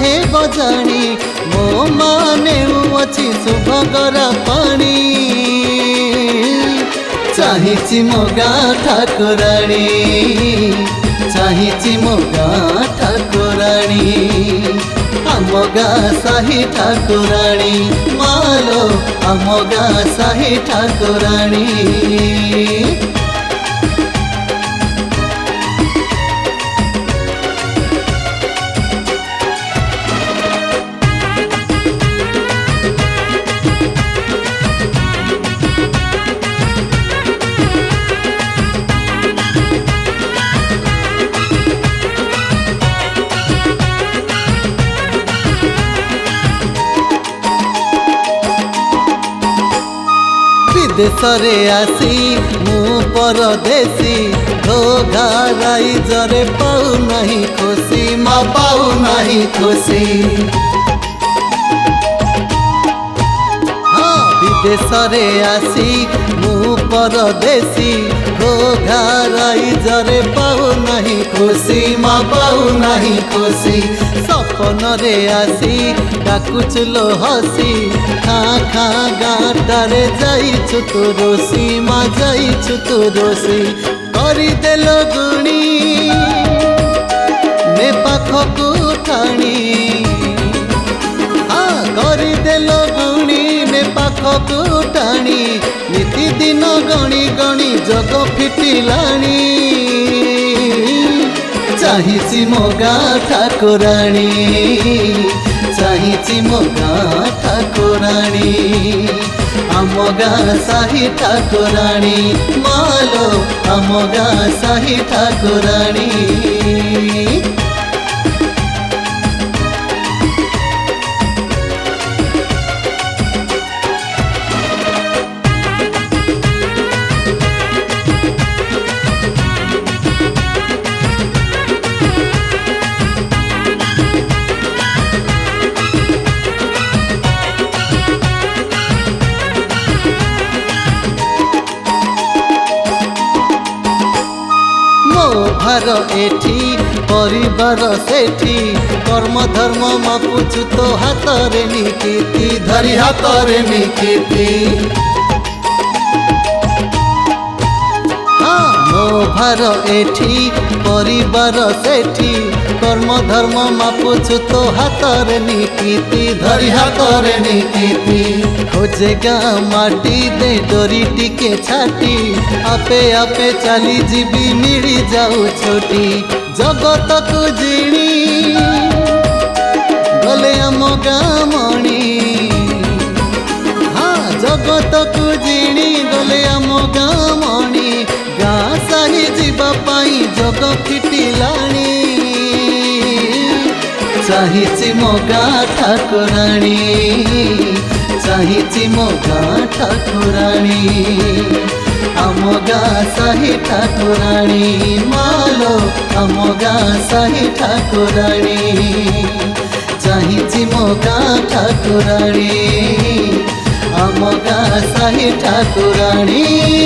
हे बजाणी मो माने अच्छी शुभगरा पानी चाहिए मो गाँ ठाकुराणी चाहिए मो गाँ ठाकुराणी आम गाँ साही ठाकुराणी मालो आम गाँ साही ठाकुराणी। देशरे आसी मु परदेसी घोघाराई जरे पाऊ नहीं खुशी माँ पाऊ नहीं खुशी। हाँ विदेशरे आसी मु परदेसी घोघाराई जरे पाऊ नहीं खुशी माँ पाऊ नहीं खुशी। सपन रे आसी डाकुचलो हसी खाँ खाँ गाँटारे जाइछु तो रोसी माँ जाइछु तो रोसी करदेल गुणी ने पाखकु ठाणी। हाँ करदेल गुणी ने पाखकु ठाणी नीति दिन गणी गणी जग फिटिलाणी चाहिए मो गाँ ठाकुराणी चाहिए मो गाँ ठाकुराणी आम गाँ साही ठाकुराणी मालो आम गाँ साही ठाकुराणी। भार एठी परिवार सेठी कर्म धर्म मापुचु तो हातरे निकिति धरी हातरे निकिति। हाँ मो भार एठी परिवार सेठी कर्म धर्म मापुचु तो हातरे निकिति धरी हातरे निकिति। खोजे गाँ माटी दे डोरी टिके छाटी आपे आपे चली जीवी मिली जाऊ छोटी जगत को जिणी गले आम गाँ मणि। हाँ जगत को जिणी गले आम गाँ मणि गाँ साही जीवा पाई जग फिटिलाणी चाहिए मो गाँ ठाकुराणी चाहिए मो गाँ ठाकुराणी आम गाँ साही ठाकुराणी मालो आम गाँ साही ठाकुराणी चाहिए मो गाँ ठाकुराणी आम गाँ साही ठाकुराणी।